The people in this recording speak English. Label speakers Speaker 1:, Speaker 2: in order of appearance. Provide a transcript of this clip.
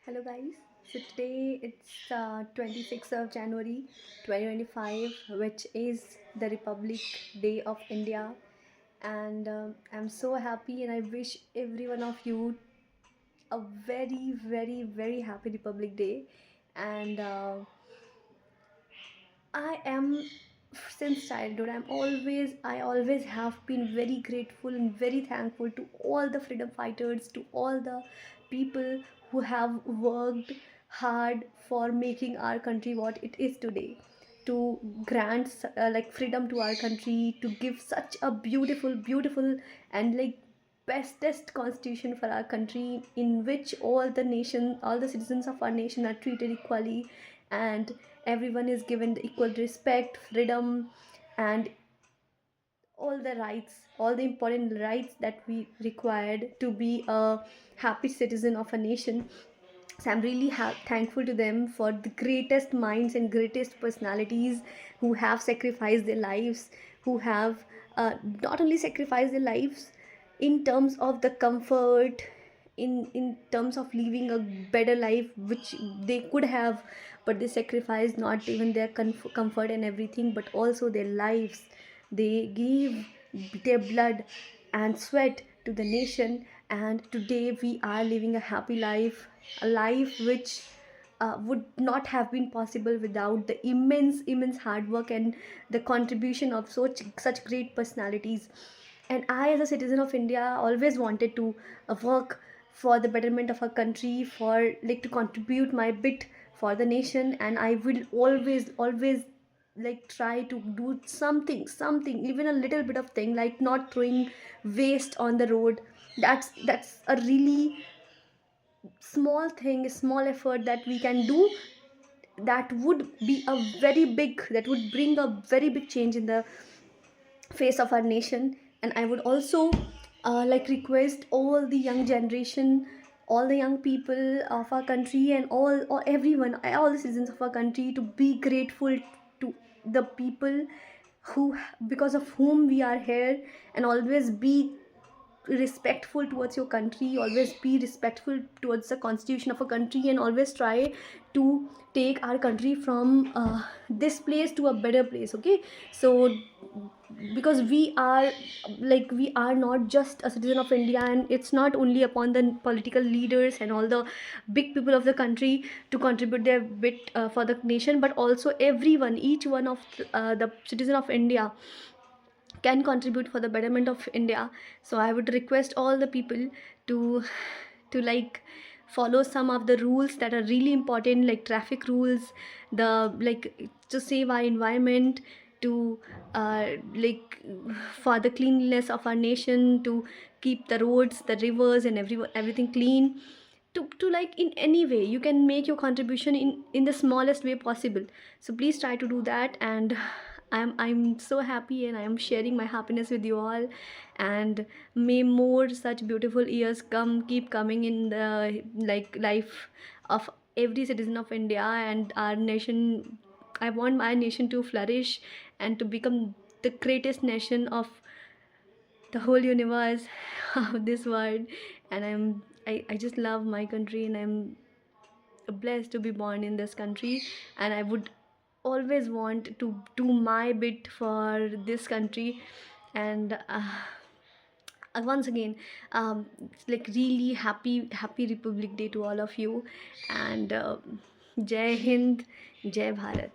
Speaker 1: Hello guys. So today it's 26th of January 2025, which is the Republic Day of India, and I'm so happy and I wish every one of you a very very very happy Republic Day. And I am, since childhood, I always have been very grateful and very thankful to all the freedom fighters, to all the people who have worked hard for making our country what it is today, to grant like freedom to our country, to give such a beautiful and like bestest constitution for our country, in which all the citizens of our nation are treated equally, and everyone is given the equal respect, freedom, and all the important rights that we required to be a happy citizen of a nation. So I'm really thankful to them for the greatest minds and greatest personalities who have sacrificed their lives, who have not only sacrificed their lives in terms of the comfort, in terms of living a better life which they could have, but they sacrificed not even their comfort and everything, but also their lives. They gave their blood and sweat to the nation, and today we are living a happy life, a life which would not have been possible without the immense hard work and the contribution of such great personalities. And I, as a citizen of India, always wanted to work for the betterment of our country, for like to contribute my bit for the nation, and I will always like try to do something, even a little bit of thing, like not throwing waste on the road. That's a really small thing, a small effort that we can do, that would be a very big, that would bring a very big change in the face of our nation. And I would also like request all the young generation, all the young people of our country, and all everyone, all the citizens of our country, to be grateful to the people who, because of whom we are here, and always be respectful towards your country, always be respectful towards the constitution of a country, and always try to take our country from this place to a better place. Okay, so because we are not just a citizen of India, and it's not only upon the political leaders and all the big people of the country to contribute their bit for the nation, but also everyone, each one of the citizen of India can contribute for the betterment of India. So I would request all the people to like follow some of the rules that are really important, like traffic rules, the like to save our environment, to like for the cleanliness of our nation, to keep the roads, the rivers, and everything clean, to like in any way you can make your contribution in the smallest way possible. So please try to do that, and I'm so happy, and I am sharing my happiness with you all. And may more such beautiful years keep coming in the like life of every citizen of India and our nation. I want my nation to flourish and to become the greatest nation of the whole universe, of this world. And I just love my country, and I'm blessed to be born in this country, and I would always want to do my bit for this country. And once again, it's like really happy Republic Day to all of you. And Jai Hind, Jai Bharat.